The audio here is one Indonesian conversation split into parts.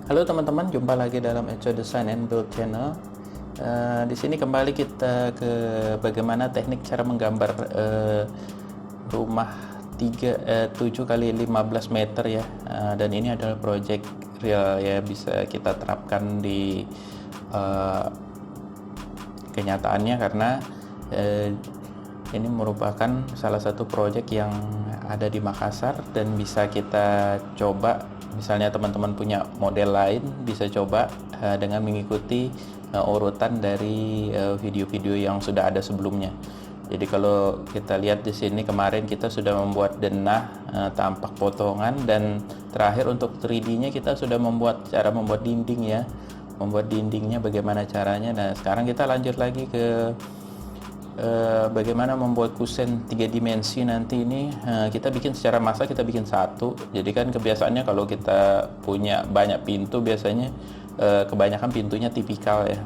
Halo teman-teman, jumpa lagi dalam Eco Design and Build Channel. Di sini kembali kita ke bagaimana teknik cara menggambar rumah 7 kali 15 meter ya. Dan ini adalah project real ya, bisa kita terapkan di eh, kenyataannya karena eh, ini merupakan salah satu proyek yang ada di Makassar dan bisa kita coba. Misalnya teman-teman punya model lain, bisa coba dengan mengikuti urutan dari video-video yang sudah ada sebelumnya. Jadi kalau kita lihat di sini kemarin kita sudah membuat denah, tampak potongan, dan terakhir untuk 3D-nya kita sudah cara membuat dinding ya. Membuat dindingnya bagaimana caranya. Nah, sekarang kita lanjut lagi ke bagaimana membuat kusen 3 dimensi. Nanti ini kita bikin secara massal, kita bikin satu. Jadi kan kebiasaannya kalau kita punya banyak pintu biasanya kebanyakan pintunya tipikal ya.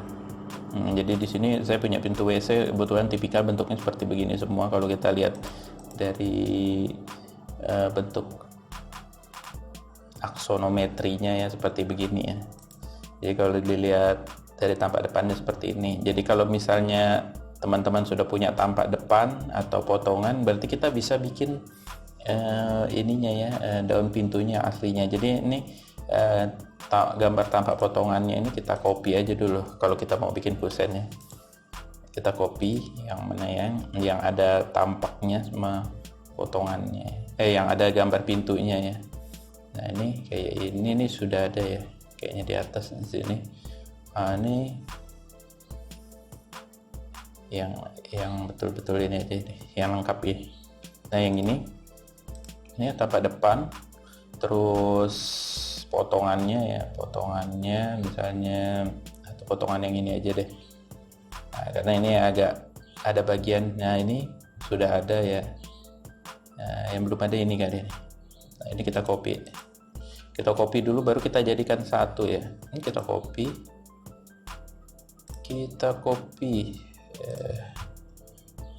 Jadi di sini saya punya pintu WC kebetulan tipikal bentuknya seperti begini semua. Kalau kita lihat dari bentuk aksonometrinya ya seperti begini ya. Jadi kalau dilihat dari tampak depannya seperti ini. Jadi kalau misalnya teman-teman sudah punya tampak depan atau potongan, berarti kita bisa bikin ininya ya, daun pintunya aslinya. Jadi ini gambar tampak potongannya ini kita copy aja dulu kalau kita mau bikin kusennya. Kita copy yang mana yang ada tampaknya sama potongannya, yang ada gambar pintunya ya. Nah ini kayak ini nih sudah ada ya, kayaknya di atas di sini. Ini yang betul-betul ini aja nih, yang lengkap ini. Nah yang ini tampak depan, terus potongannya misalnya, atau potongan yang ini aja deh. Nah, karena ini agak ada bagian, nah ini sudah ada ya. Nah, yang belum ada ini kali ini. Nah ini kita copy dulu baru kita jadikan satu ya. Ini kita copy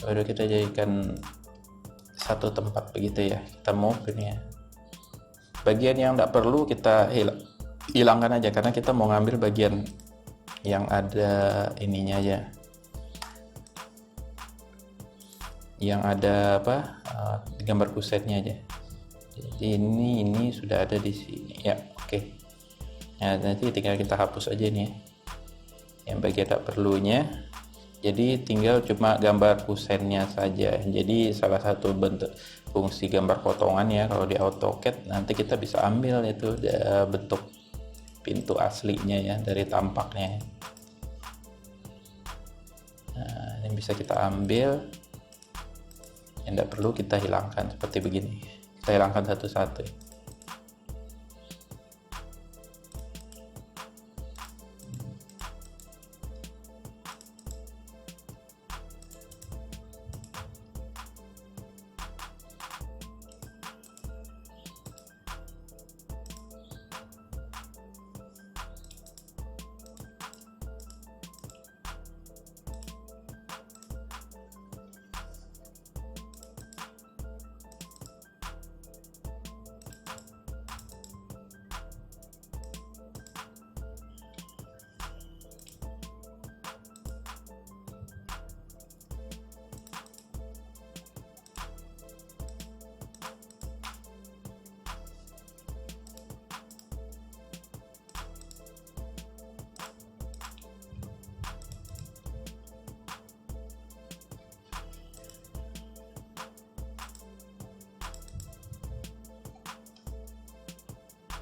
baru kita jadikan satu tempat begitu ya. Kita move ini ya, bagian yang tidak perlu kita hilangkan aja karena kita mau ngambil bagian yang ada ininya aja, yang ada gambar kusetnya aja. Jadi ini sudah ada di sini ya. Oke. Nah nanti tinggal kita hapus aja nih ya, yang bagian tak perlunya. Jadi tinggal cuma gambar kusennya saja. Jadi salah satu bentuk fungsi gambar potongan ya, kalau di AutoCAD nanti kita bisa ambil itu bentuk pintu aslinya ya dari tampaknya. Nah, ini bisa kita ambil, yang tidak perlu kita hilangkan seperti begini. Kita hilangkan satu-satu.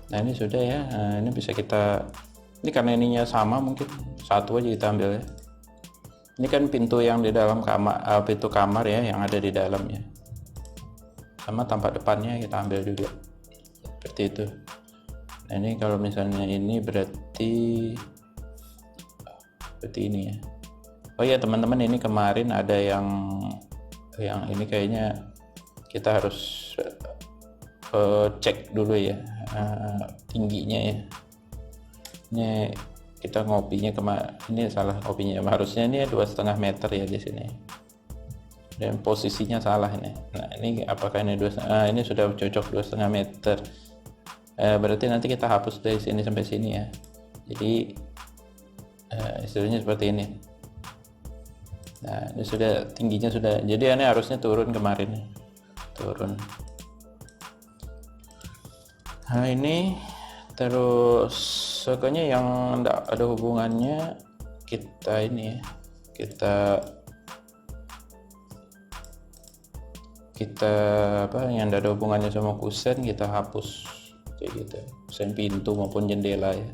Nah ini sudah ya. Nah, ini bisa kita, ini karena ininya sama mungkin satu aja kita ambil ya. Ini kan pintu yang di dalam kamar, pintu kamar ya yang ada di dalamnya, sama tampak depannya kita ambil juga seperti itu. Nah ini kalau misalnya ini berarti seperti ini ya. Oh ya teman-teman, ini kemarin ada yang ini kayaknya kita harus cek dulu ya tingginya ya. Ini kita ngopinya ini salah ngopinya, harusnya ini 2,5 meter ya di sini, dan posisinya salah ini. Nah ini apakah ini ini sudah cocok 2,5 meter. berarti nanti kita hapus dari sini sampai sini ya. Jadi istilahnya seperti ini. Nah, ini sudah tingginya sudah. Jadi ini harusnya turun kemarin nih. Turun. Nah, ini terus pokoknya yang enggak ada hubungannya kita ini ya. Kita apa yang enggak ada hubungannya sama kusen kita hapus kayak gitu. Kusen pintu maupun jendela ya.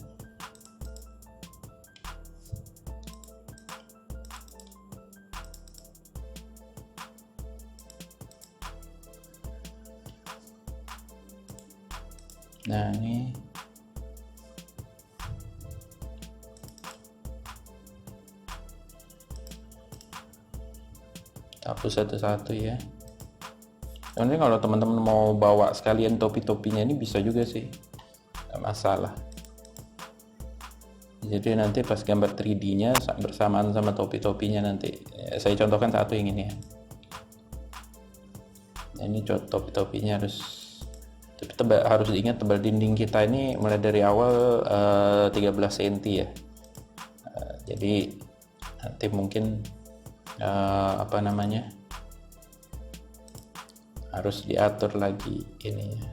Nah, ini hapus satu-satu ya. Ini kalau teman-teman mau bawa sekalian topi-topinya ini bisa juga sih, nggak masalah. Jadi nanti pas gambar 3D-nya bersamaan sama topi-topinya nanti. Saya contohkan satu yang ini ya. Nah, ini topi-topinya harus diingat tebal dinding kita ini mulai dari awal 13 cm ya. Jadi nanti mungkin apa namanya, harus diatur lagi ini ya,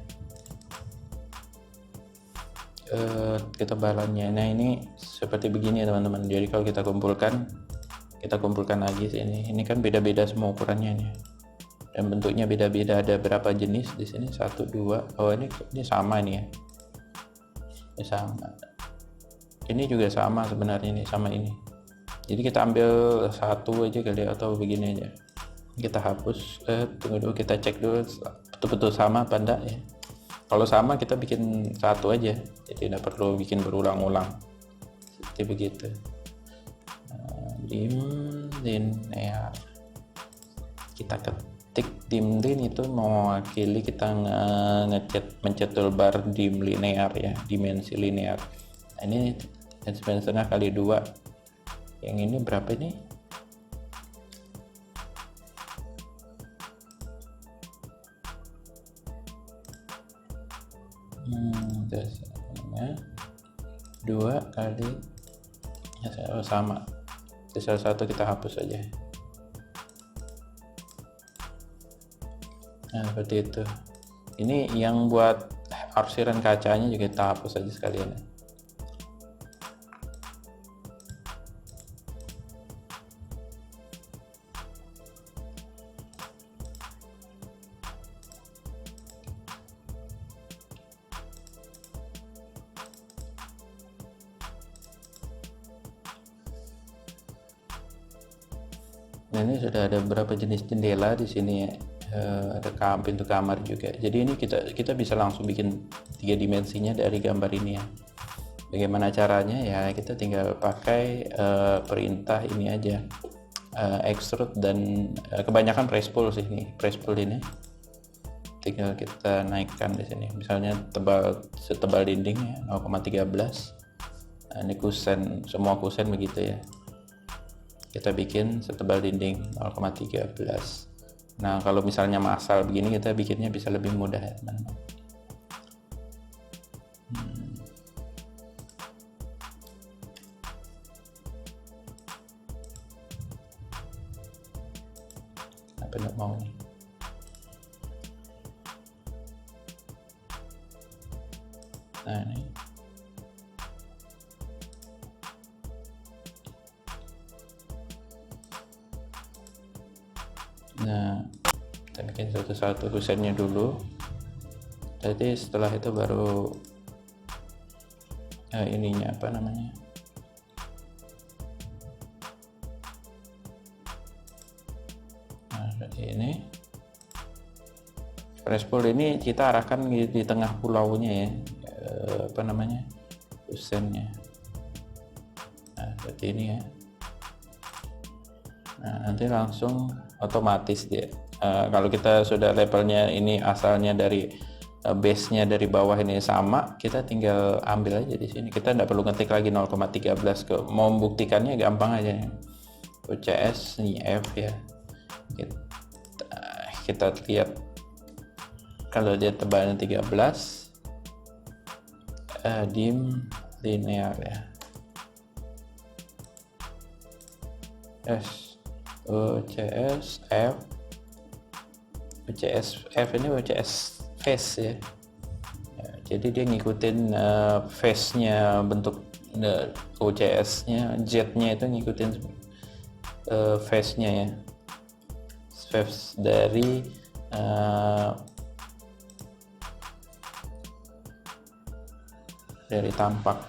ketebalannya. Nah, ini seperti begini ya teman-teman. Jadi kalau kita kumpulkan lagi sini, ini kan beda-beda semua ukurannya nih dan bentuknya beda-beda. Ada berapa jenis di sini? 1, 2. Oh, ini sama ini ya. Ini sama. Ini juga sama sebenarnya, ini sama ini. Jadi kita ambil satu aja kali atau begini aja. Kita hapus, tunggu dulu, kita cek dulu betul-betul sama apa enggak ya. Kalau sama kita bikin satu aja, jadi tidak perlu bikin berulang-ulang seperti begitu. Dim linear, kita ketik dim lin itu mewakili kita mencet toolbar dim linear ya, dimensi linear. Nah, ini 9,5 kali 2. Yang ini berapa ini? Terus 2 kali ya, sama. Terus salah satu kita hapus aja. Nah, seperti itu. Ini yang buat arsiran kacanya juga kita hapus aja sekalian. Nah, ini sudah ada beberapa jenis jendela di sini ya. Ada pintu kamar juga. Jadi ini kita bisa langsung bikin 3 dimensinya dari gambar ini ya. Bagaimana caranya ya? Kita tinggal pakai perintah ini aja, extrude, dan kebanyakan press pull sih ini. Press pull ini tinggal kita naikkan di sini. Misalnya setebal dinding ya, 0,13. Nah, ini kusen, semua kusen begitu ya. Kita bikin setebal dinding 0,13. Nah, kalau misalnya massal begini kita bikinnya bisa lebih mudah ya teman-teman. Apa yang mau nih? Nah, ini nah, kita bikin satu-satu kusennya dulu. Jadi setelah itu baru ininya apa namanya, nah seperti ini. Press pull ini kita arahkan di tengah pulaunya ya, apa namanya, kusennya. Nah seperti ini ya. Nah, nanti langsung otomatis dia. Kalau kita sudah levelnya ini asalnya dari base-nya dari bawah ini sama, kita tinggal ambil aja di sini. Kita tidak perlu ngetik lagi 0,13 mau membuktikannya gampang aja. UCS nih F ya. Kita lihat kalau dia tebalnya 13. dim linear ya, OCS F, OCS F ini OCS face ya. Jadi dia ngikutin face-nya, bentuk OCS-nya, Z-nya itu ngikutin face-nya ya, face dari tampak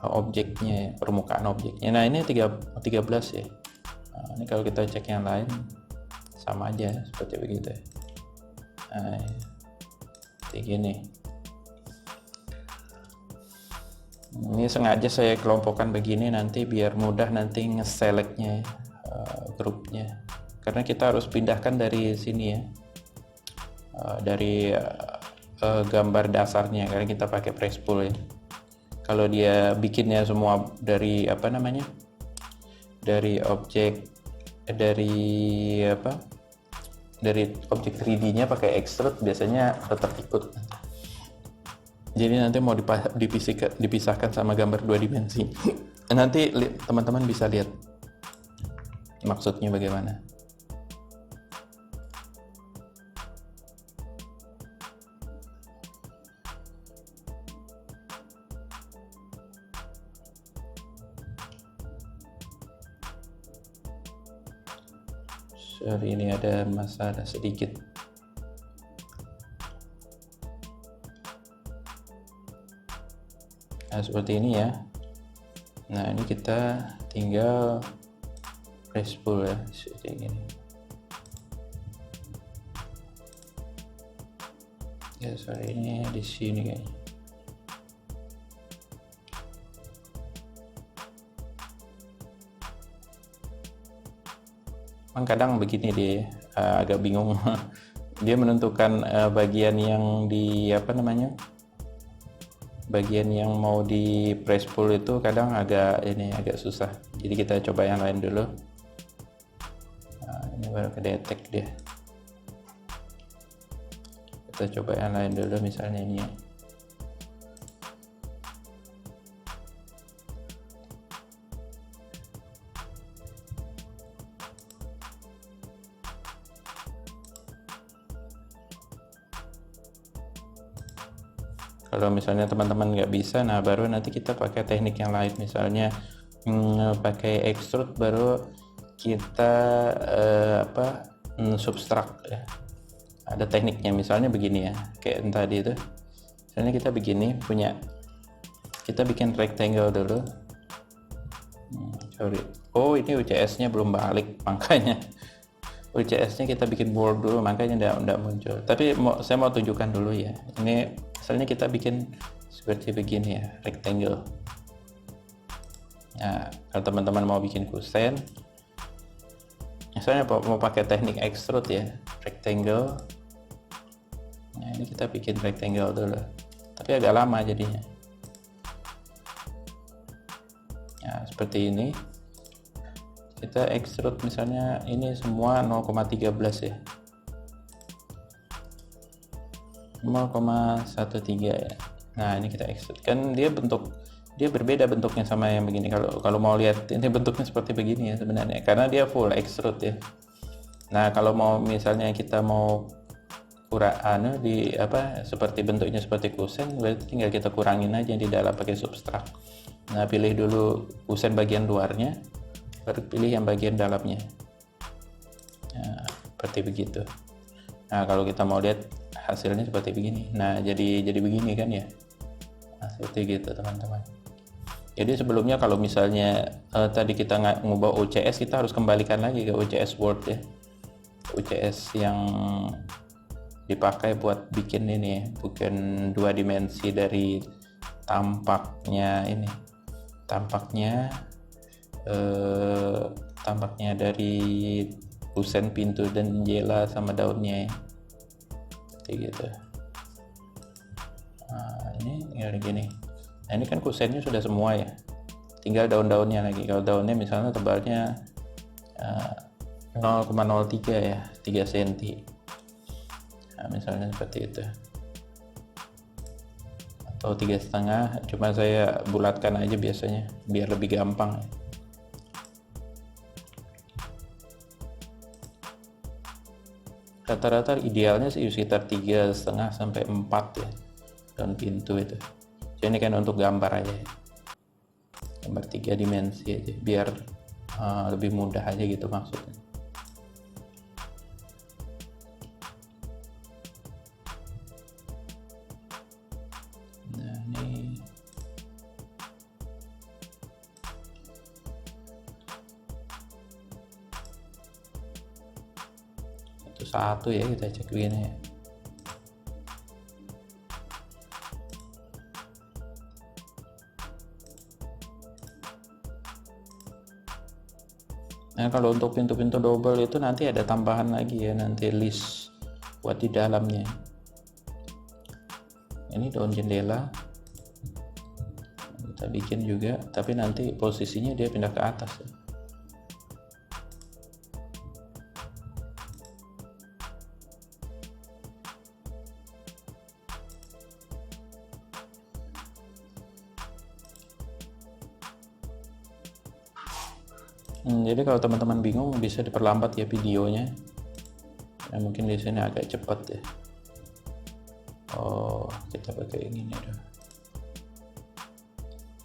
objeknya ya, permukaan objeknya. Nah ini 13 ya. Nah, ini kalau kita cek yang lain sama aja seperti begitu ya. Nah, seperti gini. Ini sengaja saya kelompokkan begini nanti biar mudah nanti nge-selectnya grupnya, karena kita harus pindahkan dari sini ya, dari gambar dasarnya, karena kita pakai press pool ya. Kalau dia bikinnya semua dari dari objek dari objek 3D-nya pakai extrude, biasanya tetap ikut. Jadi nanti mau dipisahkan sama gambar 2 dimensi. Nanti teman-teman bisa lihat maksudnya bagaimana. Sorry, ini ada masalah sedikit. Nah seperti ini ya. Nah ini kita tinggal press pull ya, seperti ini. Ya sorry, ini di sini kayaknya. Kadang begini dia agak bingung. Dia menentukan bagian yang di bagian yang mau di press pull itu kadang agak susah. Jadi kita coba yang lain dulu. Nah, ini baru ke detect dia. Kita coba yang lain dulu, misalnya ini ya. Kalau misalnya teman-teman nggak bisa, nah baru nanti kita pakai teknik yang lain, misalnya pakai extrude, baru kita subtract ya. Ada tekniknya, misalnya begini ya, kayak tadi itu. Misalnya kita begini, kita bikin rectangle dulu. Sorry, oh ini UCS-nya belum balik, makanya UCS-nya kita bikin bold dulu, makanya enggak muncul. Tapi saya mau tunjukkan dulu ya. Ini misalnya kita bikin seperti begini ya, rectangle. Nah, kalau teman-teman mau bikin kusen, misalnya mau pakai teknik extrude ya, rectangle. Nah, ini kita bikin rectangle dulu. Tapi agak lama jadinya. Nah, seperti ini. Kita extrude misalnya ini semua 0,13 ya. 0,13 ya. Nah ini kita extrude, kan dia berbeda bentuknya sama yang begini. Kalau mau lihat ini bentuknya seperti begini ya sebenarnya, karena dia full extrude ya. Nah kalau mau misalnya kita mau seperti bentuknya seperti kusen, berarti tinggal kita kurangin aja di dalam pakai subtract. Nah pilih dulu kusen bagian luarnya, baru pilih yang bagian dalamnya. Nah seperti begitu. Nah kalau kita mau lihat hasilnya seperti begini. Nah jadi begini kan ya. Nah seperti gitu teman-teman. Jadi sebelumnya kalau misalnya tadi kita ngubah OCS, kita harus kembalikan lagi ke OCS Word ya. OCS yang dipakai buat bikin ini, bukan 2 dimensi dari tampaknya ini. Tampaknya dari kusen, pintu, dan jendela sama daunnya ya. Gitu. Nah, ini tinggal gini. Nah, ini kan kusennya sudah semua ya. Tinggal daun-daunnya lagi. Kalau daunnya misalnya tebalnya 0,03 ya, 3 cm. Nah, misalnya seperti itu. atau 3,5, cuma saya bulatkan aja biasanya biar lebih gampang. Rata-rata idealnya sih sekitar 3,5 sampai 4 ya daun pintu itu. Jadi ini kan untuk gambar aja ya. Gambar 3 dimensi aja biar lebih mudah aja gitu maksudnya. Nah ini satu ya, kita cek begini ya. Nah kalau untuk pintu-pintu double itu nanti ada tambahan lagi ya, nanti list buat di dalamnya. Ini daun jendela kita bikin juga, tapi nanti posisinya dia pindah ke atas ya. Jadi kalau teman-teman bingung bisa diperlambat ya videonya. Ya, mungkin di sini agak cepat ya. Oh, kita pakai ini nih.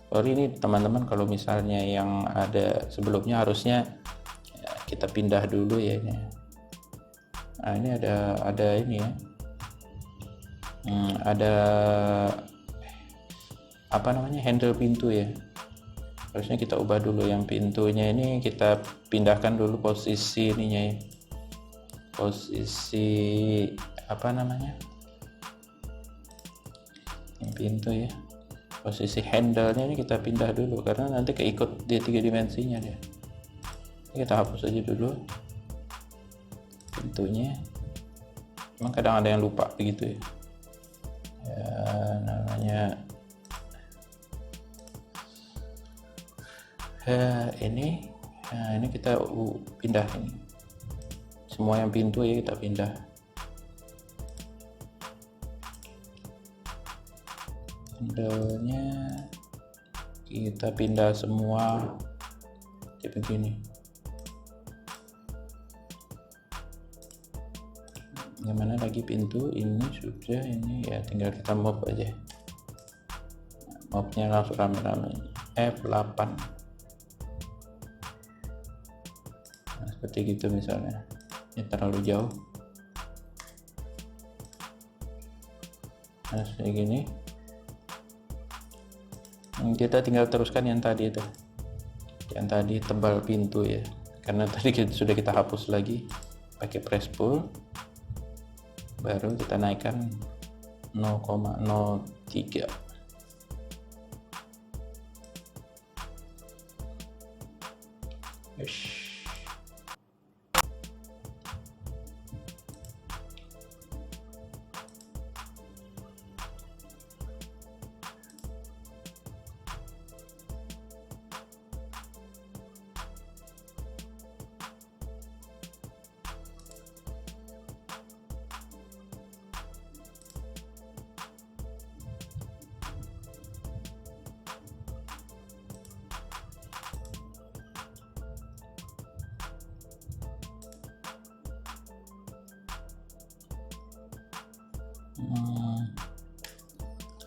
Sorry ini teman-teman kalau misalnya yang ada sebelumnya harusnya ya, kita pindah dulu ya ini. Nah ini ada ini ya. Ada apa namanya, handle pintu ya. Harusnya kita ubah dulu yang pintunya ini, kita pindahkan dulu posisi ininya ya, posisi apa namanya, yang pintu ya, posisi handle-nya ini kita pindah dulu karena nanti keikut di 3 dimensinya dia. Ini kita hapus aja dulu pintunya, emang kadang ada yang lupa begitu ya, namanya ini. Nah ini kita pindah ini semua yang pintu ya, kita pindah. Handle-nya kita pindah semua kayak begini. Gimana lagi pintu ini sudah, ini ya tinggal kita move aja, move-nya langsung rame-rame F8. Seperti gitu misalnya, ini terlalu jauh. Nah seperti gini, kita tinggal teruskan yang tadi itu, yang tadi tebal pintu ya, karena tadi sudah kita hapus lagi pakai press pull, baru kita naikkan 0,03.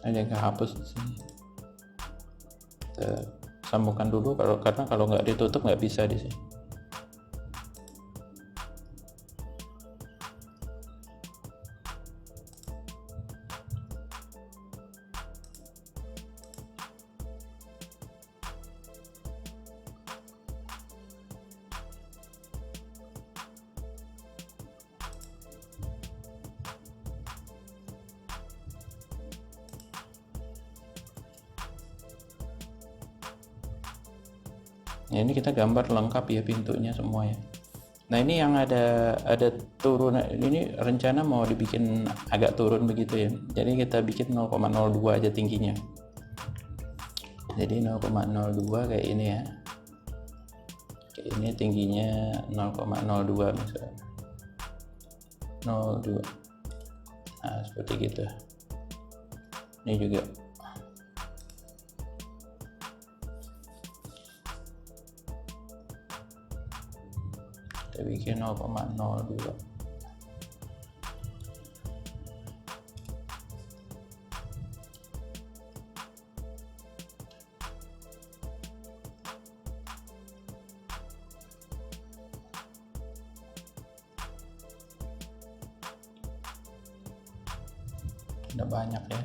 Ada yang kehapus di sini. Kita sambungkan dulu karena kalau nggak ditutup nggak bisa di sini. Ya, ini kita gambar lengkap ya pintunya semua ya. Nah ini yang ada turun, ini rencana mau dibikin agak turun begitu ya, jadi kita bikin 0,02 aja tingginya, jadi 0,02 kayak ini ya, kayak ini tingginya 0,02 misalnya 02. Nah seperti gitu. Ini juga ke 0,02. Udah banyak ya.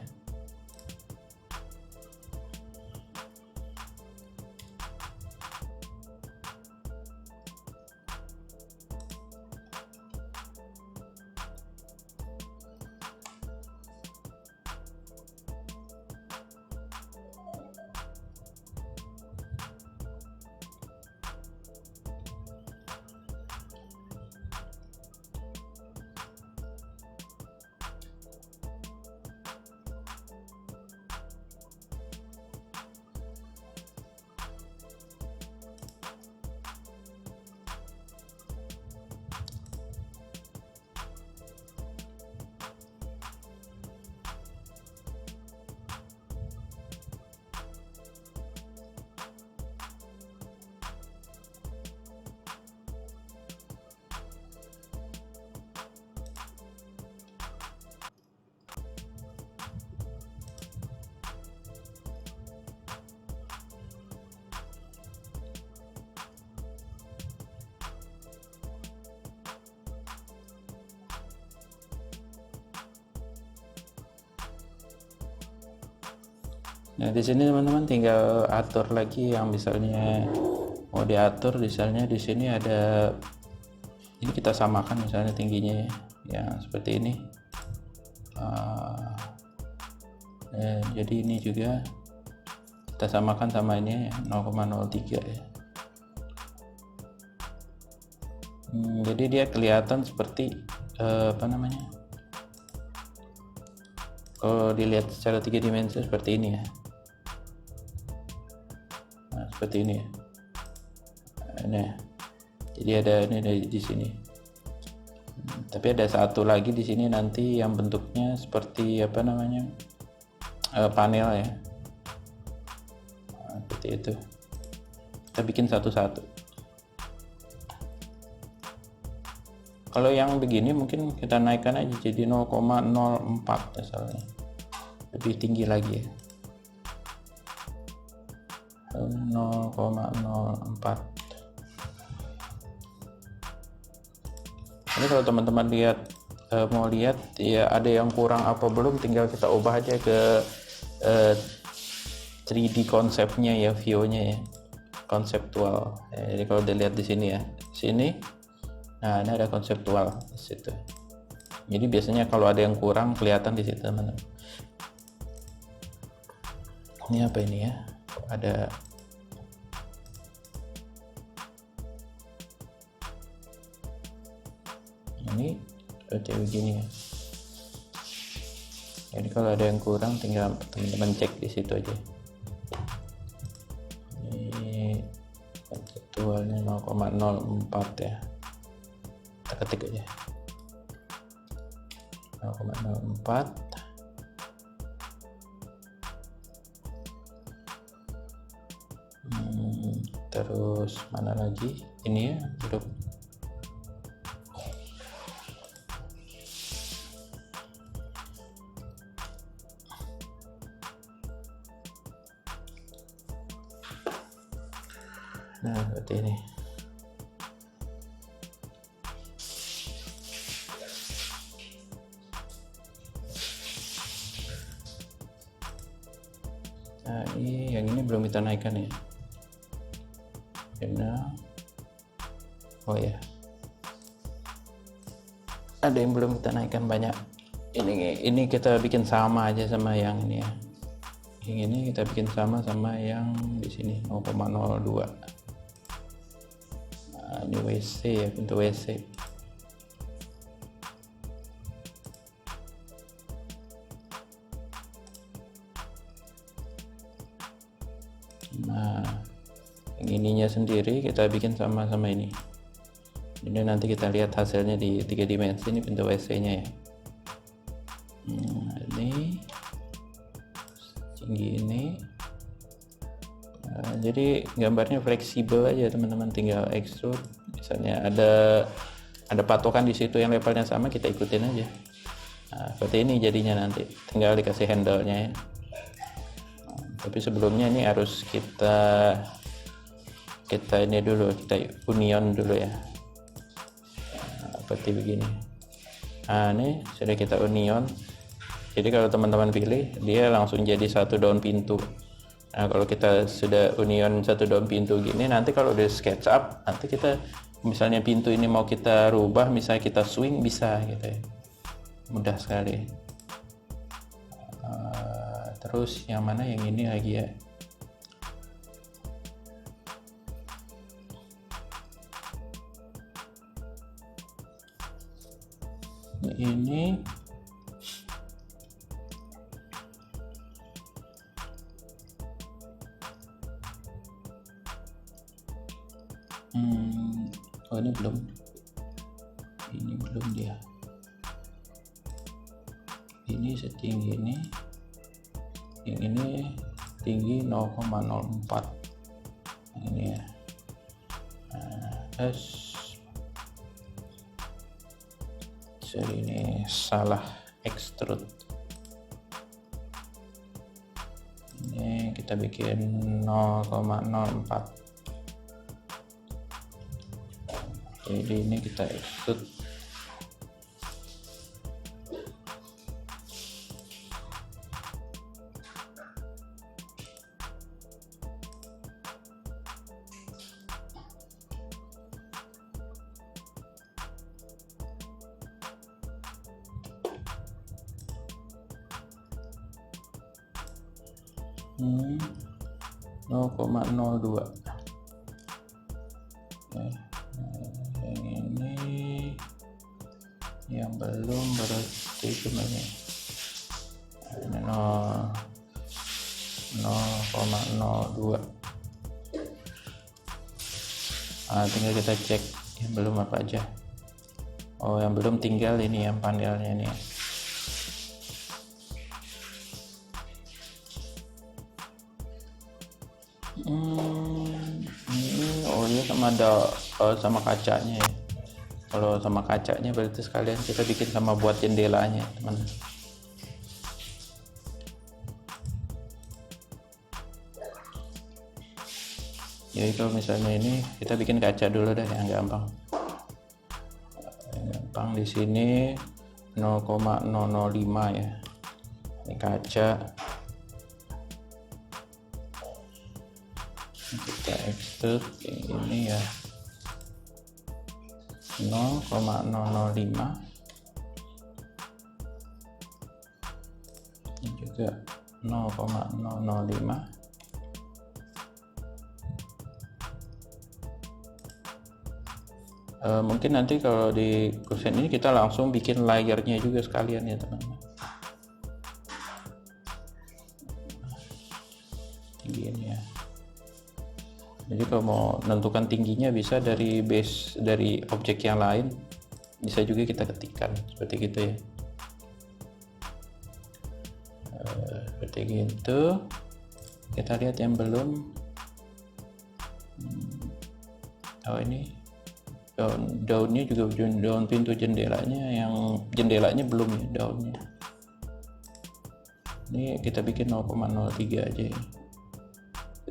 Nah, di sini teman-teman tinggal atur lagi yang misalnya mau diatur, misalnya di sini ada, ini kita samakan misalnya tingginya ya seperti ini. Jadi ini juga kita samakan sama ini 0,03 ya. Jadi dia kelihatan seperti apa namanya, kalau dilihat secara 3 dimensi seperti ini ya. Nah, seperti ini ya. Nah, jadi ada ini di sini. Tapi ada satu lagi di sini nanti yang bentuknya seperti apa namanya, panel ya. Nah, seperti itu. Kita bikin satu-satu. Kalau yang begini mungkin kita naikkan aja jadi 0,04 misalnya. Lebih tinggi lagi ya. 0,04. Ini kalau teman-teman lihat, mau lihat ya ada yang kurang apa belum, tinggal kita ubah aja ke 3D konsepnya ya, view-nya ya, konseptual. Jadi kalau dilihat di sini ya, sini, nah ini ada konseptual di situ. Jadi biasanya kalau ada yang kurang kelihatan di situ teman-teman. Ini apa ini ya? Ada ini kayak begini ya. Jadi kalau ada yang kurang tinggal teman-teman cek di situ aja. Ini konseptualnya 0,04 ya. Kita ketik aja 0,04. Terus mana lagi ini ya, belum. Nah seperti ini. Nah ini yang ini belum kita naikkan ya. Karena oh ya, ada yang belum kita naikkan banyak. Ini kita bikin sama aja sama yang ini ya. Yang ini kita bikin sama yang di sini 0,02. Nah, ini WC ya, pintu WC. Nah, yang ininya sendiri kita bikin sama ini. Ini nanti kita lihat hasilnya di 3 dimensi. Ini pintu WC-nya ya. Nah, ini tinggi ini. Nah, jadi gambarnya fleksibel aja teman-teman, tinggal extrude. Misalnya ada ada patokan di situ yang levelnya sama, kita ikutin aja. Nah, seperti ini jadinya, nanti tinggal dikasih handle-nya ya. Tapi sebelumnya ini harus kita ini dulu, kita union dulu ya. Seperti begini. Nah, ini sudah kita union. Jadi kalau teman-teman pilih, dia langsung jadi satu daun pintu. Nah, kalau kita sudah union satu daun pintu gini, nanti kalau udah SketchUp, nanti kita misalnya pintu ini mau kita rubah, misalnya kita swing, bisa gitu ya. Mudah sekali. Terus yang mana, yang ini lagi ya. Ini oh ini belum dia. Ini setinggi ini, yang ini tinggi 0,04 ini ya. Sorry, ini salah extrude. Ini kita bikin 0,04. Jadi ini kita extrude. Ini 0,02. Yang ini yang belum, berarti cuma ini 0,02. Tinggal kita cek yang belum apa aja. Oh, yang belum tinggal ini yang panelnya ini. Oh iya, sama kacanya ya. Kalau sama kacanya berarti sekalian kita bikin sama buat jendelanya, teman. Jadi kalau misalnya ini kita bikin kaca dulu deh, yang gampang. Di sini 0,005 ya. Ini kaca. Kita extrude ini ya 0,005. Ini juga 0,005. Mungkin nanti kalau di kusen ini kita langsung bikin layernya juga sekalian ya teman-teman. Tinggi ini ya. Jadi kalau mau menentukan tingginya bisa dari base, dari objek yang lain, bisa juga kita ketikkan seperti gitu ya. Seperti gitu. Kita lihat yang belum. Oh, ini daunnya juga, daun pintu jendelanya, yang jendelanya belum ya daunnya. Ini kita bikin 0,03 aja ya.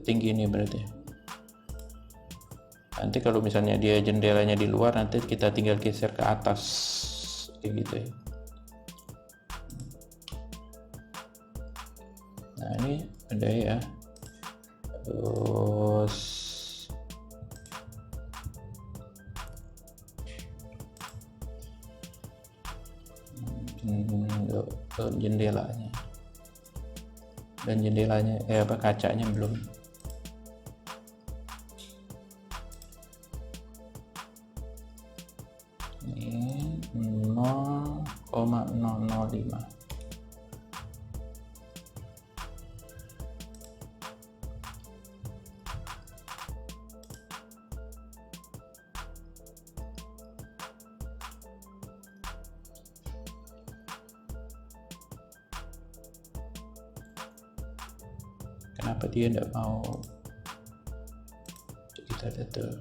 Tinggi ini berarti. Nanti kalau misalnya dia jendelanya di luar, nanti kita tinggal geser ke atas kayak gitu ya. Nah, ini ada ya. Terus jendelanya, dan jendelanya kacanya belum. Ini 0,005. Kenapa dia tidak mau? Kita lihat tuh.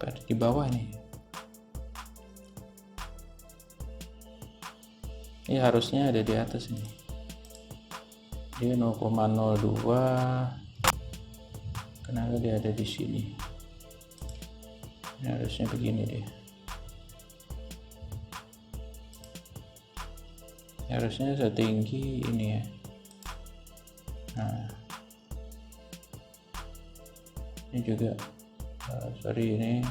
Apa di bawah nih? Ini harusnya ada di atas nih. Dia 0,02. Kenapa dia ada di sini? Ini harusnya begini deh. Harusnya setinggi ini ya. Nah, ini juga sorry, ini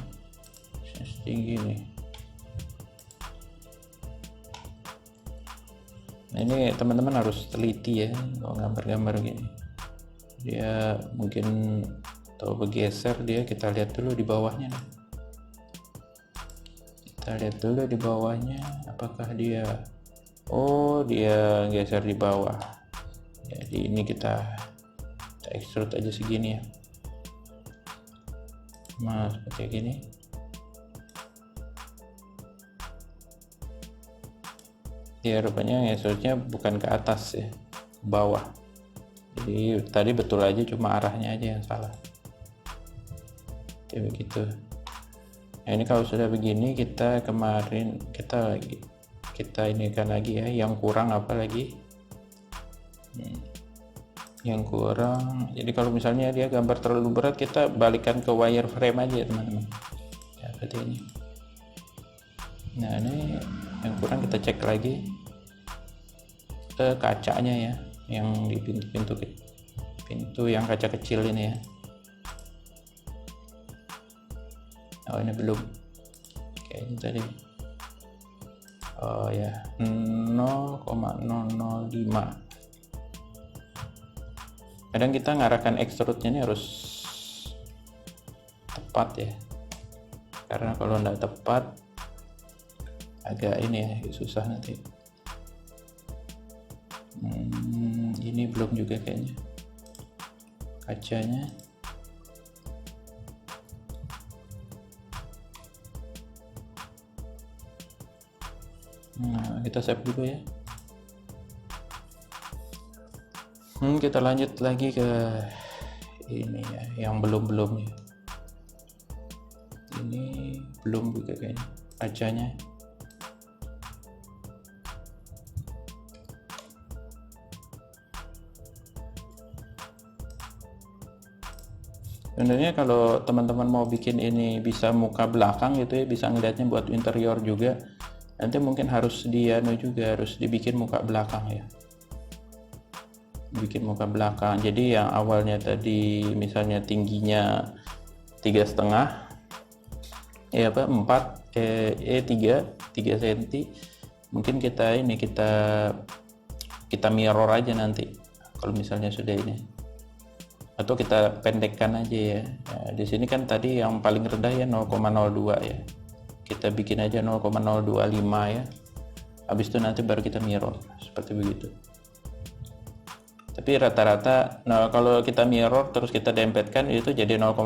setinggi nih. Nah, ini teman-teman harus teliti ya kalau gambar-gambar gini. Dia mungkin atau bergeser, dia kita lihat dulu di bawahnya nih. Kita lihat dulu di bawahnya apakah dia, oh dia geser di bawah. Jadi ini kita extrude aja segini ya. Nah seperti gini. Ya rupanya extrude-nya bukan ke atas ya, ke bawah. Jadi tadi betul aja, cuma arahnya aja yang salah. Kayak begitu. Nah ini kalau sudah begini, kita kemarin kita ini kan lagi ya, yang kurang apa lagi? Yang kurang, jadi kalau misalnya dia gambar terlalu berat, kita balikan ke wireframe aja teman-teman ya, seperti ini. Nah ini yang kurang kita cek lagi ke kacanya ya, yang di pintu yang kaca kecil ini ya. Oh ini belum, kayaknya tadi oh ya 0,005. Kadang kita ngarahkan extrude-nya ini harus tepat ya, karena kalau nggak tepat agak ini ya, susah nanti. Ini belum juga kayaknya kacanya. Nah kita save dulu ya. Kita lanjut lagi ke ini ya, yang belum ya. Ini belum juga kayaknya kacanya. Sebenarnya kalau teman-teman mau bikin ini bisa muka belakang gitu ya, bisa ngeliatnya buat interior juga, nanti mungkin harus juga harus dibikin muka belakang ya, bikin muka belakang. Jadi yang awalnya tadi misalnya tingginya 3,5 ya apa 3 cm, mungkin kita mirror aja nanti kalau misalnya sudah ini, atau kita pendekkan aja ya. Nah, di sini kan tadi yang paling rendah ya 0,02 ya, kita bikin aja 0,025 ya, habis itu nanti baru kita mirror seperti begitu. Tapi rata-rata kalau kita mirror terus kita dempetkan itu jadi 0,05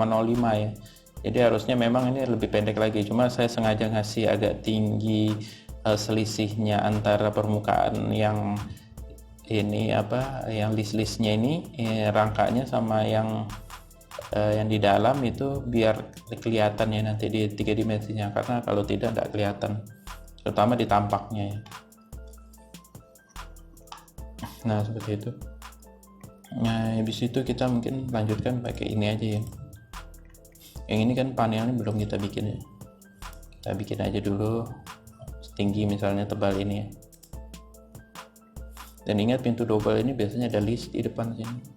ya, jadi harusnya memang ini lebih pendek lagi, cuma saya sengaja ngasih agak tinggi selisihnya antara permukaan yang ini apa, yang list-listnya ini rangkanya sama yang di dalam itu, biar kelihatan ya nanti di 3 dimensinya, karena kalau tidak kelihatan, terutama di tampaknya ya. Nah seperti itu. Nah habis itu kita mungkin lanjutkan pakai ini aja ya. Yang ini kan panelnya belum kita bikin ya, kita bikin aja dulu setinggi misalnya tebal ini ya. Dan ingat pintu double ini biasanya ada list di depan sini.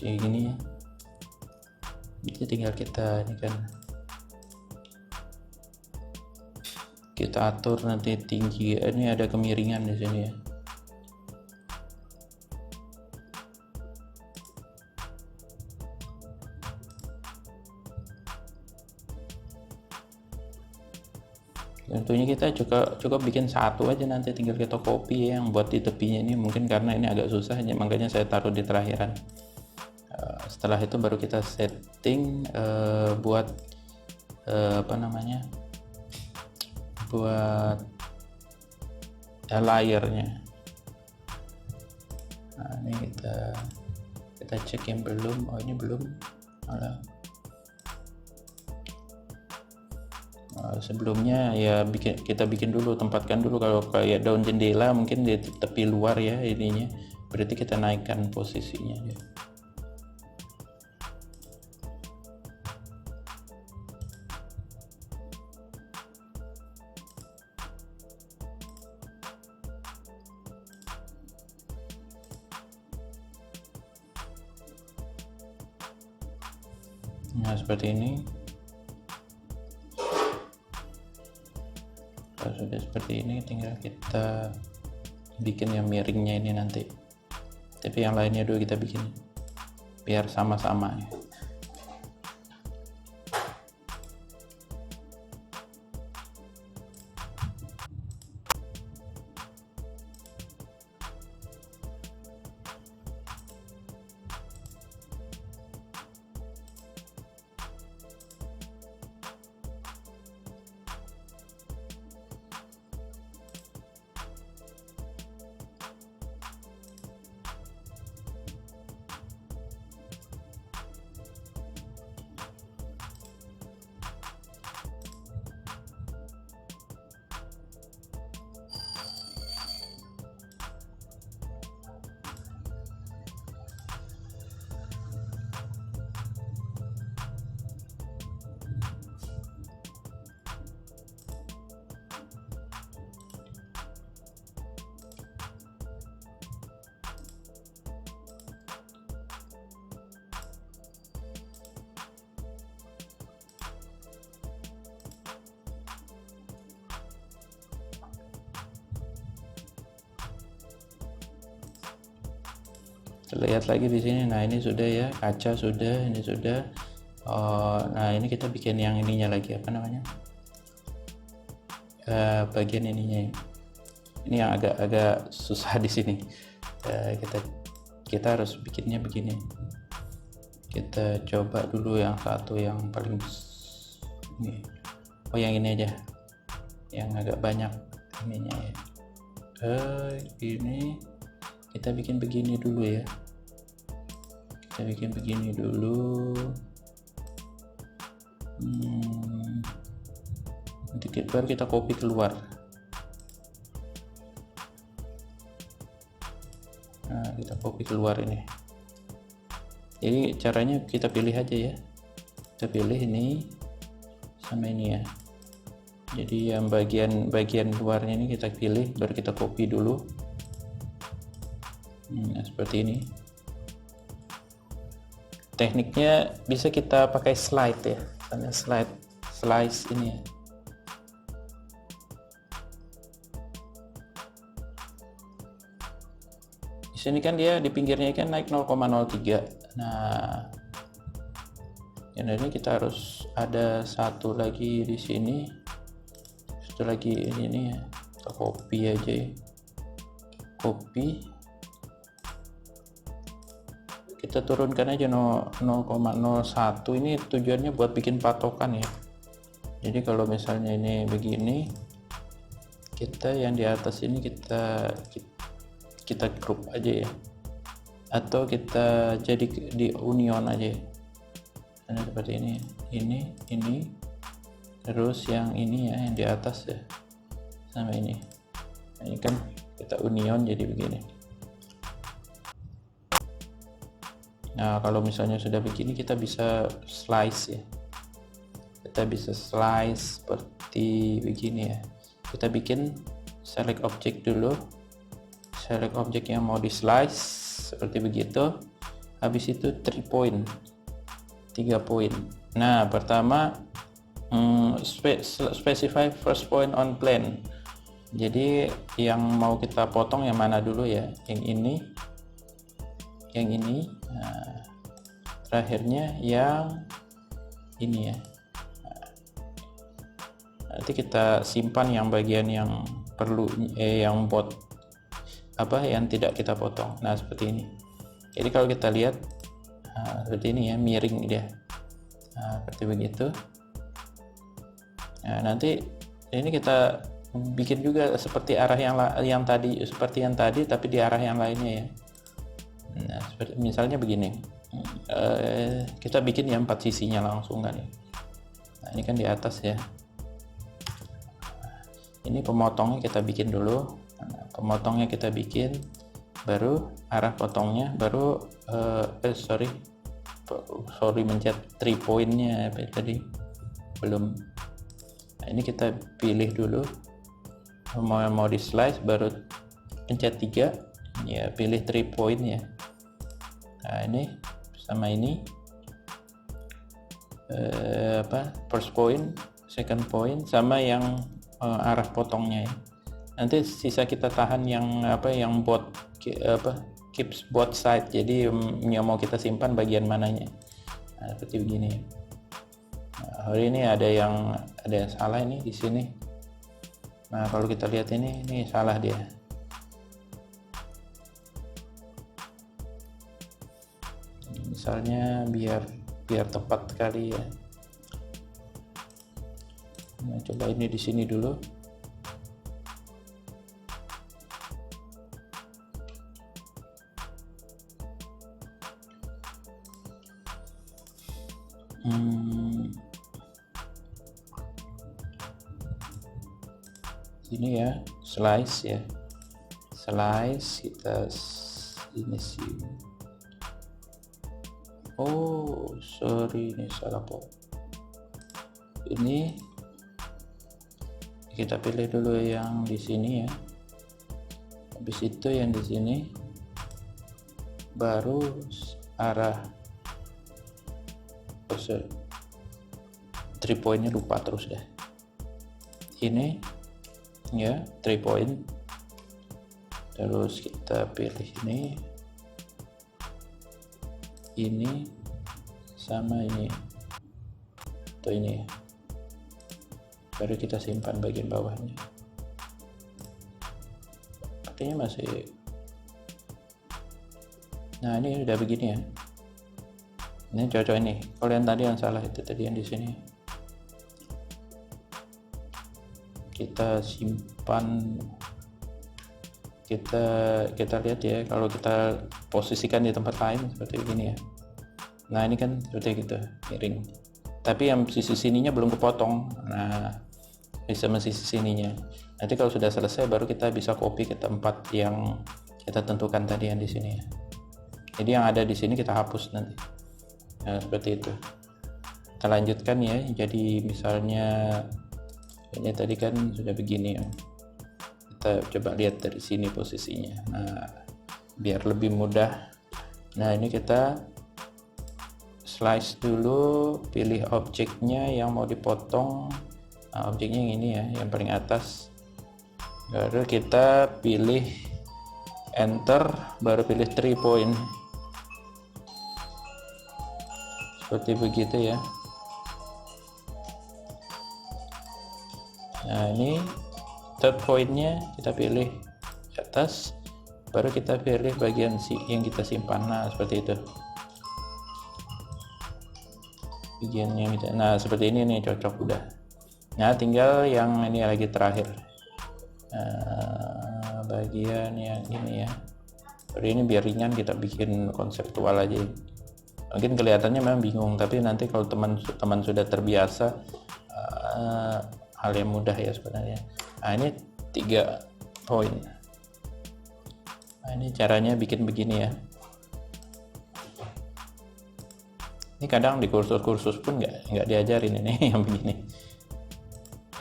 Gini ya, jadi tinggal kita ini kan kita atur nanti tinggi, ini ada kemiringan di sini ya. Tentunya kita cukup bikin satu aja, nanti tinggal kita copy ya. Yang buat di tepinya ini mungkin karena ini agak susah, makanya saya taruh di terakhiran. Setelah itu baru kita setting buat buat layernya. Nah, ini kita cek yang belum. Oh, ini belum. Sebelumnya ya kita bikin dulu, tempatkan dulu. Kalau kayak daun jendela mungkin di tepi luar ya ininya, berarti kita naikkan posisinya ya. Nah, seperti ini. Kalau sudah seperti ini, tinggal kita bikin yang miringnya ini nanti. Tapi yang lainnya dulu kita bikin biar sama-sama ya. Lihat lagi di sini. Nah, ini sudah ya, kaca sudah, ini sudah. Nah, ini kita bikin yang ininya lagi, apa namanya, bagian ininya. Ini yang agak susah di sini. Kita harus bikinnya begini. Kita coba dulu yang satu yang paling ini. Oh, yang ini aja, yang agak banyak ininya ya. Ini kita bikin begini dulu ya. Kita bikin begini dulu. Nanti baru kita copy keluar. Nah, kita copy keluar ini. Jadi caranya kita pilih aja ya. Kita pilih ini sama ini ya. Jadi yang bagian luarnya ini kita pilih, baru kita copy dulu. Nah, seperti ini. Tekniknya bisa kita pakai slide ya, misalnya slice ini ya. Di sini kan dia di pinggirnya kan naik 0,03. Nah, yang ini kita harus ada satu lagi di sini, satu lagi ini ya. Kita copy aja ya. Copy. Kita turunkan aja 0,01. Ini tujuannya buat bikin patokan ya. Jadi kalau misalnya ini begini, kita yang di atas ini kita group aja ya, atau kita jadi di union aja. Nah, seperti ini, terus yang ini ya, yang di atas ya, sama ini. Nah, ini kan kita union jadi begini. Nah, kalau misalnya sudah begini, kita bisa slice ya. Kita bisa slice seperti begini ya. Kita bikin select object dulu. Select object yang mau di slice seperti begitu. Habis itu 3 point. Nah, pertama specify first point on plan. Jadi yang mau kita potong yang mana dulu ya? Yang ini. Nah, terakhirnya yang ini ya. Nanti kita simpan yang bagian yang perlu yang yang tidak kita potong. Nah, seperti ini. Jadi kalau kita lihat seperti ini ya, miring dia. Nah, seperti begitu. Nah, nanti ini kita bikin juga seperti arah yang tadi, seperti yang tadi tapi di arah yang lainnya ya. Nah, seperti misalnya begini. Kita bikin yang 4 sisinya langsung kan ya. Nah, ini kan di atas ya. Ini pemotongnya kita bikin dulu. Nah, pemotongnya kita bikin, baru arah potongnya, baru sorry mencet 3 pointnya tadi belum. Nah, ini kita pilih dulu, mau di slice, baru pencet 3 ya, pilih 3 point ya. Nah, ini sama ini first point, second point, sama yang arah potongnya ya. Nanti sisa kita tahan yang keeps both side, jadi yang mau kita simpan bagian mananya. Nah, seperti begini. Nah, hari ini ada yang salah ini di sini. Nah, kalau kita lihat ini salah dia. Misalnya biar tepat sekali ya. Nah, coba ini di sini dulu. Sini ya, slice ya. Slice kita ini sih. Oh, sorry, ini salah kok. Ini kita pilih dulu yang di sini ya. Habis itu yang di sini, baru arah 3 pointnya lupa terus deh. Ini ya 3 point. Terus kita pilih ini sama ini atau ini, baru kita simpan bagian bawahnya. Artinya masih. Nah, ini udah begini ya. Ini cocok ini. Kalau yang tadi yang salah itu tadi yang di sini. Kita simpan. Kita lihat ya, kalau kita posisikan di tempat lain seperti begini ya. Nah, ini kan seperti gitu, miring. Tapi yang sisi sininya belum kepotong. Nah, sama sisi sininya. Nanti kalau sudah selesai baru kita bisa copy ke tempat yang kita tentukan tadi yang di sini ya. Jadi yang ada di sini kita hapus nanti. Nah, seperti itu. Kita lanjutkan ya. Jadi misalnya ini tadi kan sudah begini ya. Kita coba lihat dari sini posisinya. Nah, biar lebih mudah. Nah, ini kita slice dulu, pilih objeknya yang mau dipotong. Nah, objeknya yang ini ya, yang paling atas. Baru kita pilih enter, baru pilih 3 point. Seperti begitu ya. Nah, ini third pointnya kita pilih di atas, baru kita pilih bagian yang kita simpan. Nah, seperti itu bagiannya. Nah, seperti ini nih, cocok udah. Nah, tinggal yang ini lagi terakhir, bagian yang ini ya. Jadi ini biar ringan, kita bikin konseptual aja. Mungkin kelihatannya memang bingung, tapi nanti kalau teman-teman sudah terbiasa, hal yang mudah ya sebenarnya. Nah, ini 3 poin. Nah, ini caranya bikin begini ya. Ini kadang di kursus-kursus pun nggak diajarin ini yang begini.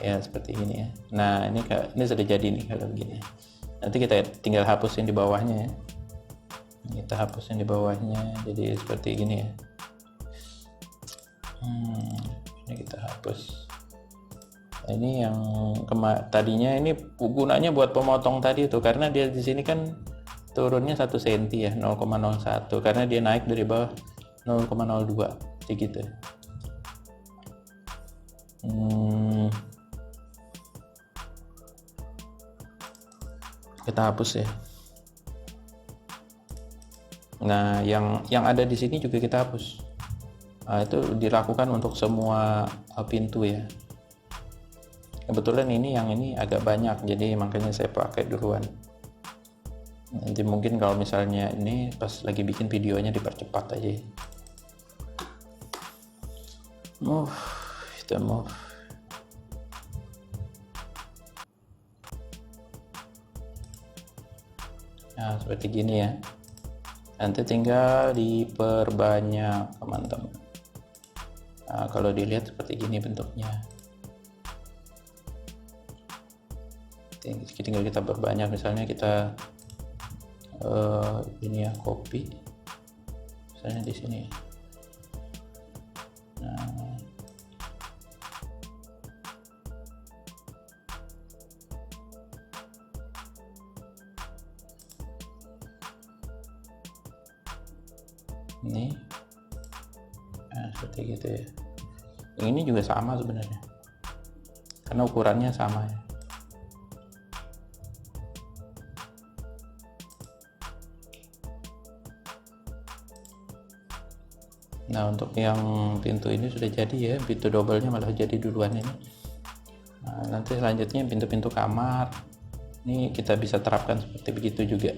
Ya seperti ini ya. Nah, ini sudah jadi nih kalau begini. Nanti kita tinggal hapusin di bawahnya ya. Kita hapusin di bawahnya, jadi seperti gini ya. Ini kita hapus. Nah, ini yang tadinya ini gunanya buat pemotong tadi itu, karena dia di sini kan turunnya 1 cm ya, 0,01, karena dia naik dari bawah 0,02 gitu. kita hapus ya. Nah, yang ada di sini juga kita hapus. Nah, itu dilakukan untuk semua pintu ya. Kebetulan yang ini agak banyak, jadi makanya saya pakai duluan. Nanti mungkin kalau misalnya ini pas lagi bikin videonya dipercepat aja. Move, kita move. Nah, seperti gini ya. Nanti tinggal diperbanyak, teman-teman. Nah, kalau dilihat seperti gini bentuknya. Tinggal kita perbanyak, misalnya kita ini ya, copy misalnya di sini. Nah, ini seperti gitu ya. Yang ini juga sama sebenarnya, karena ukurannya sama ya. Nah, untuk yang pintu ini sudah jadi ya, pintu double-nya malah jadi duluan ini. Nah, nanti selanjutnya pintu-pintu kamar, ini kita bisa terapkan seperti begitu juga.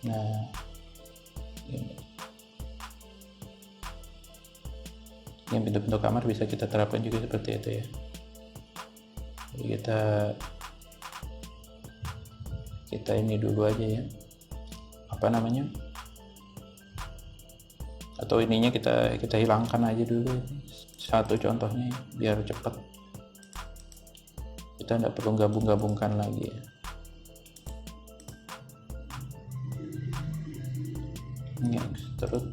Nah, ini pintu-pintu kamar bisa kita terapkan juga seperti itu ya. Jadi kita ini dulu aja ya, apa namanya, atau ininya kita hilangkan aja dulu satu contohnya biar cepat, kita tidak perlu gabung-gabungkan lagi ya. Terus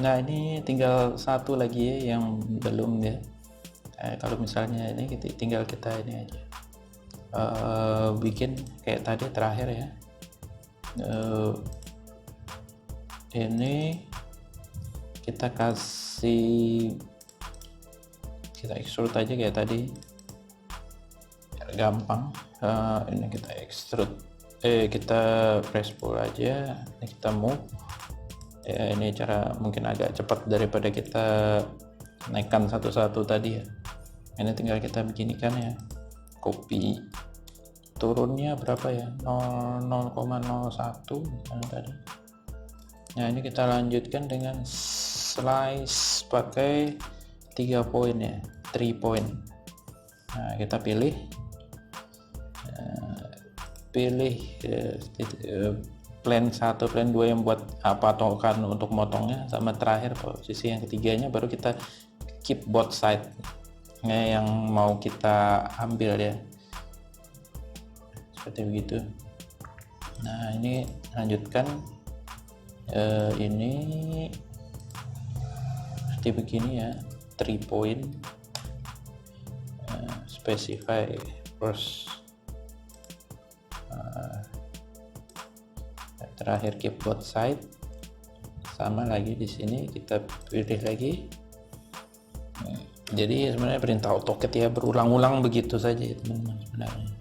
Nah, ini tinggal satu lagi ya yang belum ya. Kalau misalnya ini tinggal kita ini aja bikin kayak tadi terakhir ya. Ini kita extrude aja kayak tadi, biar gampang. Ini kita extrude, kita press pull aja. Ini kita move ya. Ini cara mungkin agak cepat daripada kita naikkan satu-satu tadi ya. Ini tinggal kita beginikan ya, copy, turunnya berapa ya, 0,01 misalnya tadi. Nah, ini kita lanjutkan dengan slice pakai 3 poin ya, 3 point. Nah, kita pilih plan 1, plan 2 yang buat patokan untuk motongnya, sama terakhir posisi yang ketiganya baru kita keep both side yang mau kita ambil ya, seperti begitu. Nah, ini lanjutkan ini seperti begini ya, 3 point, specify first, terakhir keep both side, sama lagi di sini kita pilih lagi. Jadi sebenarnya perintah AutoCAD ya berulang-ulang begitu saja ya teman-teman sebenarnya.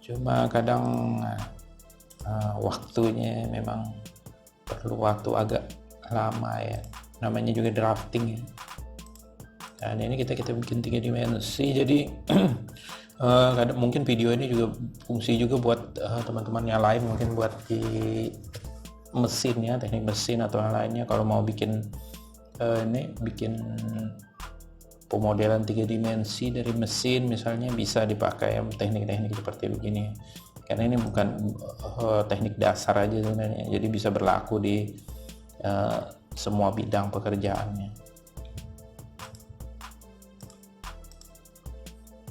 Cuma kadang waktunya memang perlu waktu agak lama ya. Namanya juga drafting ya. Dan ini kita bikin 3 dimensi, jadi kadang mungkin video ini juga fungsi juga buat teman-teman yang lain, mungkin buat di mesin ya, teknik mesin atau yang lainnya. Kalau mau bikin bikin pemodelan 3 dimensi dari mesin misalnya, bisa dipakai teknik-teknik seperti begini, karena ini bukan teknik dasar aja sebenarnya, jadi bisa berlaku di semua bidang pekerjaannya.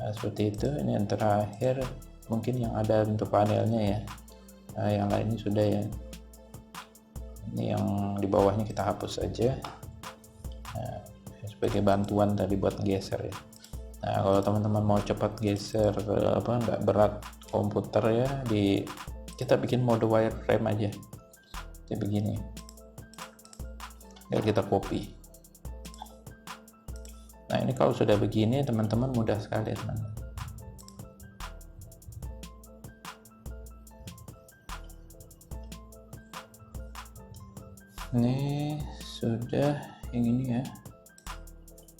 Nah, seperti itu. Ini yang terakhir mungkin yang ada untuk panelnya ya. Nah, yang lainnya sudah ya. Ini yang di bawahnya kita hapus aja. Nah, sebagai bantuan tadi buat geser ya. Nah, kalau teman-teman mau cepat geser nggak berat komputer ya, kita bikin mode wireframe aja kayak begini, biar kita copy. Nah, ini kalau sudah begini teman-teman mudah sekali ya teman-teman. Ini sudah yang ini ya.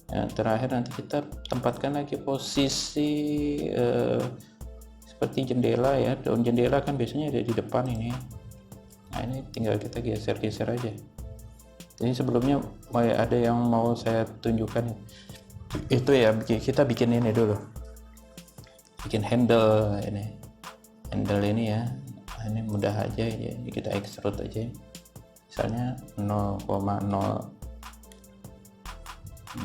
Nah, terakhir nanti kita tempatkan lagi posisi seperti jendela ya. Daun jendela kan biasanya ada di depan ini. Nah, ini tinggal kita geser-geser aja. Jadi sebelumnya ada yang mau saya tunjukkan itu ya, kita bikin ini dulu, bikin handle ini ya. Nah, ini mudah aja ya, kita extrude aja misalnya 0,0,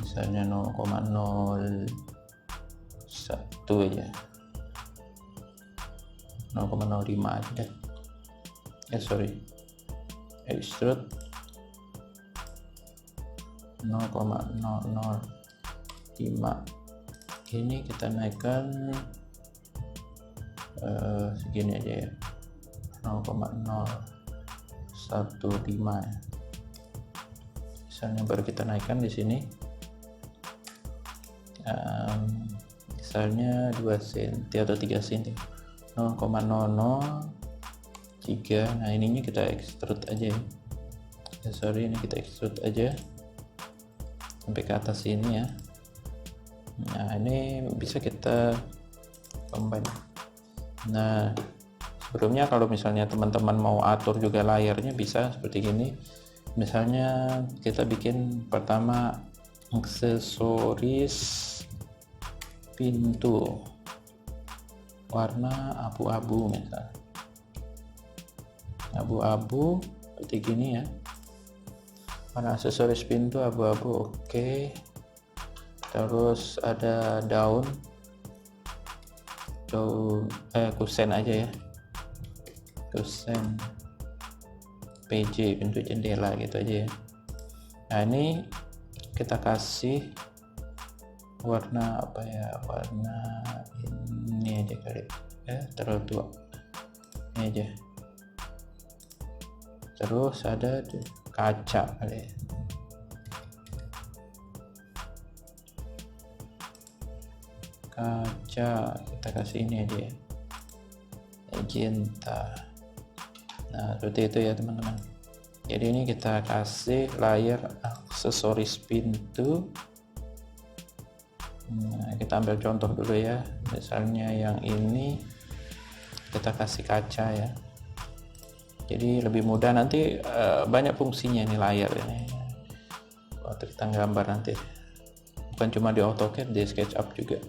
misalnya 0,01 aja, 0,05 aja. Extrude 0,005. Ini kita naikkan segini aja ya, 0,015 ya. Misalnya baru kita naikkan di sini misalnya 2 cm atau 3 cm, 0,003. Nah, ininya kita extrude aja ya. Ini kita extrude aja sampai ke atas sini ya. Nah, ini bisa kita combine. Nah, sebelumnya kalau misalnya teman-teman mau atur juga layarnya bisa seperti gini. Misalnya kita bikin pertama aksesoris pintu warna abu-abu, misalnya abu-abu seperti gini ya, warna aksesoris pintu abu-abu. Oke. Terus ada daun kusen aja ya, kusen PJ, pintu jendela gitu aja ya. Nah ini kita kasih warna apa ya, warna ini aja kali ya, terlalu tua ini aja. Terus ada tuh kaca kali ya. Kaca kita kasih ini aja ya, magenta. Nah seperti itu ya teman-teman. Jadi ini kita kasih layar aksesoris pintu. Nah, kita ambil contoh dulu ya, misalnya yang ini kita kasih kaca ya, jadi lebih mudah nanti, banyak fungsinya ini layar ini waktu kita gambar nanti, bukan cuma di AutoCAD, di SketchUp juga.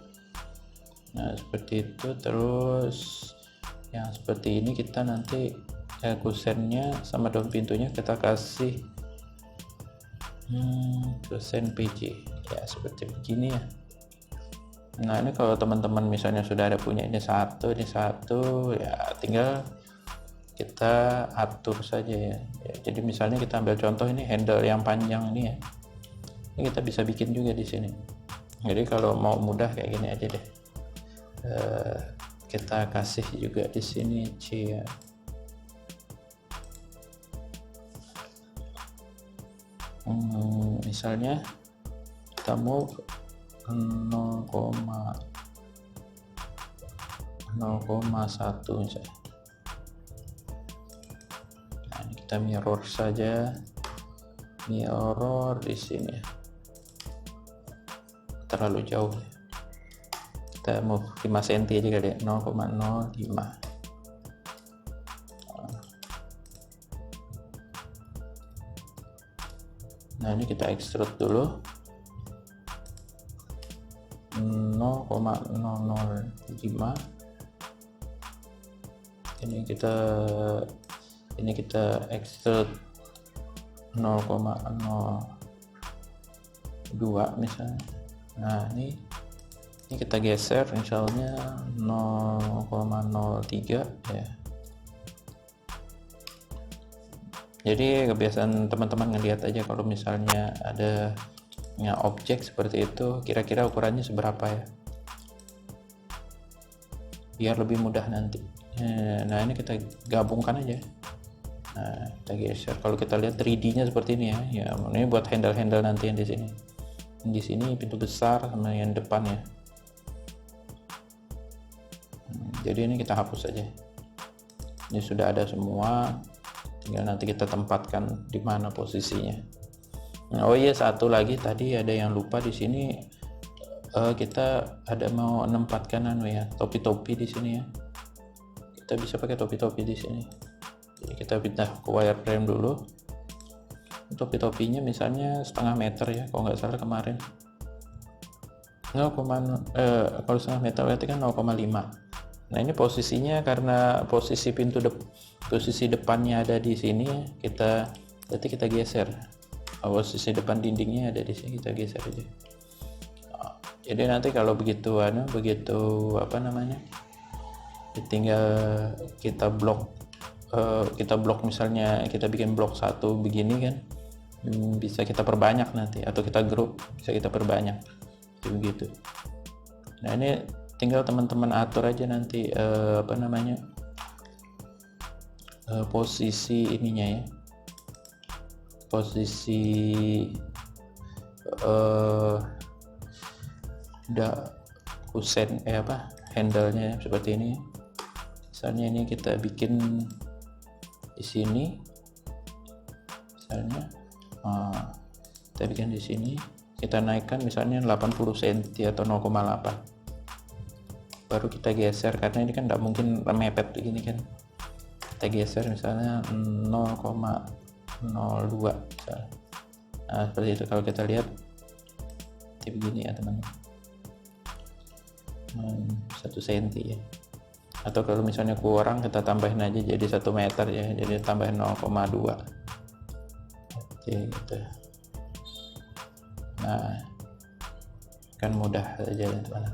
Nah seperti itu. Terus yang seperti ini kita nanti kusennya sama daun pintunya kita kasih kusen PJ ya, seperti begini ya. Nah ini kalau teman-teman misalnya sudah ada punya ini satu ya, tinggal kita atur saja ya. Jadi misalnya kita ambil contoh ini handle yang panjang ini ya, ini kita bisa bikin juga di sini. Jadi kalau mau mudah kayak gini aja deh, kita kasih juga di sini C ya. Misalnya kita mau 0,1 misalnya. Nah, ini kita mirror saja, mirror di sini. Terlalu jauh. Kita mau 5 cm aja kali ya, 0,05. Nah ini kita extrude dulu 0,005. Ini kita extrude 0,02 misalnya. Nah ini kita geser misalnya 0,03 ya. Jadi kebiasaan teman-teman ngelihat aja kalau misalnya ada objek seperti itu, kira-kira ukurannya seberapa ya, biar lebih mudah nanti. Nah ini kita gabungkan aja. Nah kita geser. Kalau kita lihat 3D-nya seperti ini ya, ini buat handle-handle nanti yang di sini. Di sini pintu besar sama yang depan ya. Jadi ini kita hapus aja. Ini sudah ada semua. Tinggal nanti kita tempatkan di mana posisinya. Nah, oh iya, satu lagi tadi ada yang lupa di sini, kita ada mau menempatkan ya, topi-topi di sini ya. Kita bisa pakai topi-topi di sini. Jadi kita pindah ke wireframe dulu. Topi-topinya misalnya 0,5 meter ya, kalau nggak salah kemarin. Kalau 0,5 meter berarti kan 0,5. Nah ini posisinya karena posisi posisi depannya ada di sini, berarti kita geser. Posisi depan dindingnya ada di sini, kita geser aja. Jadi nanti kalau begitu tinggal kita blok misalnya kita bikin blok 1 begini kan, bisa kita perbanyak nanti, atau kita grup bisa kita perbanyak begitu. Nah ini tinggal teman-teman atur aja nanti posisi ininya ya, posisi kusen handle-nya seperti ini. Misalnya ini kita bikin di sini, misalnya kita bikin di sini, kita naikkan misalnya 80 cm atau 0,8, baru kita geser karena ini kan tidak mungkin mepet begini kan. Kita geser misalnya 0,02 misalnya. Nah seperti itu. Kalau kita lihat seperti begini ya teman-teman, 1 cm ya. Atau kalau misalnya kurang kita tambahin aja jadi 1 meter ya, jadi tambahin 0,2. Oke gitu. Nah kan mudah saja teman-teman.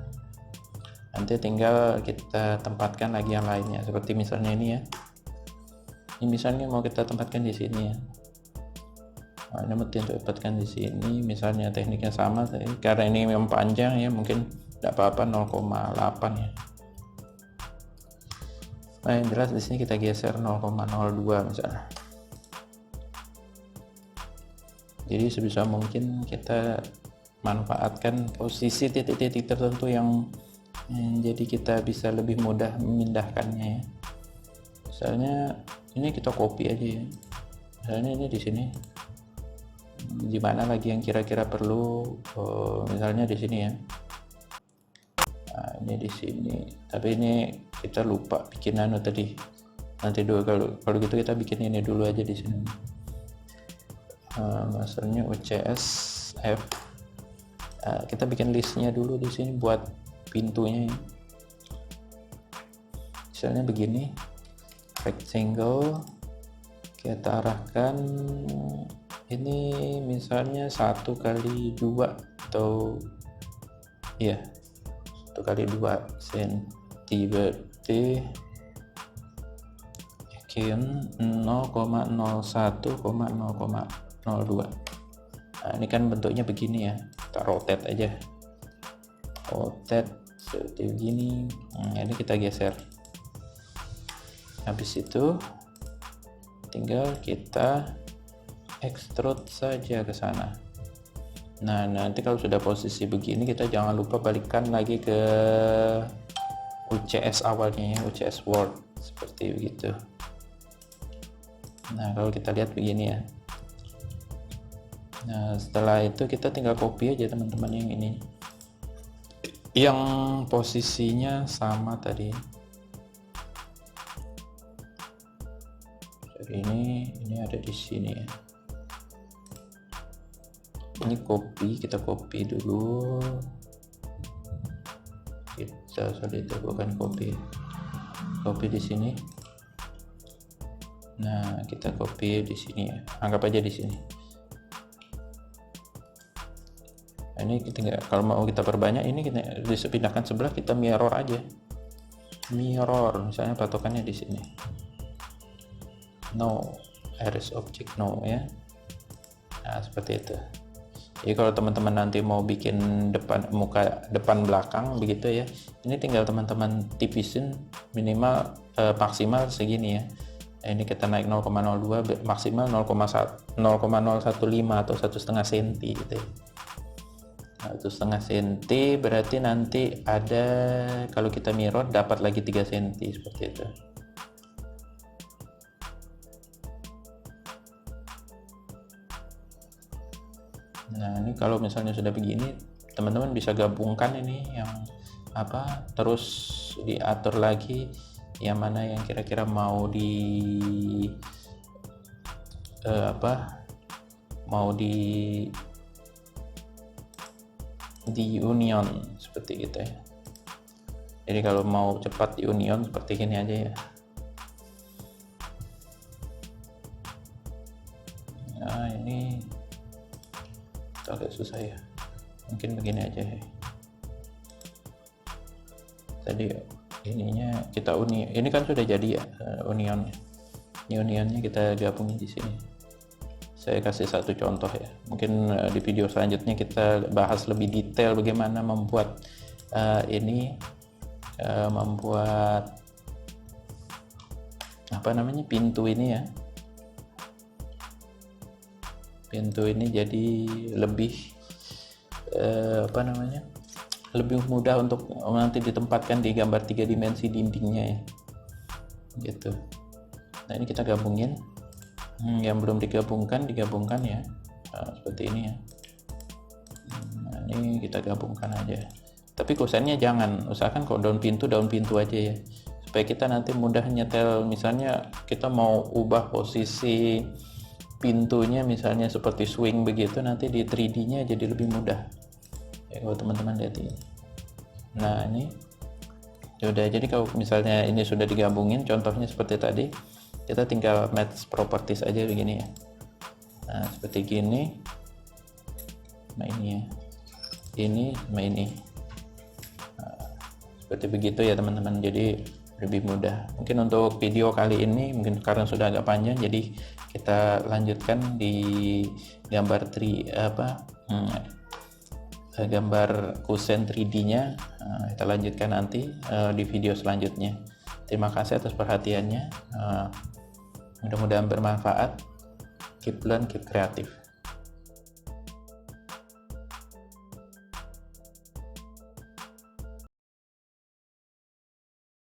Nanti tinggal kita tempatkan lagi yang lainnya, seperti misalnya ini ya. Ini misalnya mau kita tempatkan di sini ya. Ini mesti dapatkan di sini, misalnya tekniknya sama, karena ini memang panjang ya, mungkin tidak apa-apa 0,8 ya. Nah, yang jelas di sini kita geser 0,02 misalnya. Jadi sebisa mungkin kita manfaatkan posisi titik-titik tertentu yang jadi kita bisa lebih mudah memindahkannya ya. Misalnya ini kita copy aja ya. Misalnya ini di sini. Di mana lagi yang kira-kira perlu, misalnya di sini ya. Nah, ini di sini. Tapi ini kita lupa bikin tadi. Nanti dulu kalau gitu kita bikin ini dulu aja di sini. Maksudnya UCS F. Kita bikin listnya dulu di sini buat pintunya ya. Misalnya begini, rectangle, kita arahkan ini misalnya 1x2 atau ya 1x2 cm, berarti 0,01,0,02. Nah, ini kan bentuknya begini ya, kita rotate aja, rotate seperti begini. Ini kita geser. Habis itu tinggal kita extrude saja ke sana. Nah, nanti kalau sudah posisi begini, kita jangan lupa balikkan lagi ke UCS awalnya ya, UCS Word seperti begitu. Nah, kalau kita lihat begini ya. Nah, setelah itu kita tinggal copy aja teman-teman yang ini, yang posisinya sama tadi. Jadi ini ada di sini ya. Ini kita copy dulu. Bukan copy di sini. Nah, kita copy di sini ya. Anggap aja di sini. Nah, ini tinggal kalau mau kita perbanyak, ini kita bisa pindahkan sebelah, kita mirror aja. Mirror, misalnya patokannya di sini. No, erase object no ya. Nah, seperti itu. Jadi kalau teman-teman nanti mau bikin depan belakang begitu ya, ini tinggal teman-teman tipisin minimal maksimal segini ya. Nah, ini kita naik 0,02, maksimal 0,015 atau 1,5 cm gitu ya. 1,5 cm berarti nanti ada, kalau kita mirror dapat lagi 3 cm seperti itu. Nah, ini kalau misalnya sudah begini, teman-teman bisa gabungkan ini yang terus diatur lagi yang mana yang kira-kira mau di union seperti gitu ya. Jadi kalau mau cepat di union seperti ini aja ya. Nah, ini agak susah ya, mungkin begini aja ya. Tadi ininya kita ini kan sudah jadi ya, unionnya. Ini unionnya kita gabungin di sini. Saya kasih satu contoh ya, mungkin di video selanjutnya kita bahas lebih detail bagaimana membuat membuat pintu ini ya. Pintu ini jadi lebih lebih mudah untuk nanti ditempatkan di gambar 3 dimensi dindingnya ya, gitu. Nah, ini kita gabungin. Yang belum digabungkan ya. Nah, seperti ini ya. Nah, ini kita gabungkan aja. Tapi kosennya jangan, usahakan kalau daun pintu aja ya, supaya kita nanti mudah nyetel. Misalnya kita mau ubah posisi pintunya misalnya seperti swing begitu, nanti di 3D-nya jadi lebih mudah ya kalau teman-teman lihat ini. Nah, ini sudah. Jadi kalau misalnya ini sudah digabungin, contohnya seperti tadi, kita tinggal match properties aja begini ya. Nah, seperti gini. Nah, ini ya, ini sama ini. Nah, seperti begitu ya teman-teman, jadi lebih mudah. Mungkin untuk video kali ini, mungkin karena sudah agak panjang, jadi kita lanjutkan di gambar gambar kusen 3D-nya. Kita lanjutkan nanti di video selanjutnya. Terima kasih atas perhatiannya. Mudah-mudahan bermanfaat. Keep learn, keep kreatif.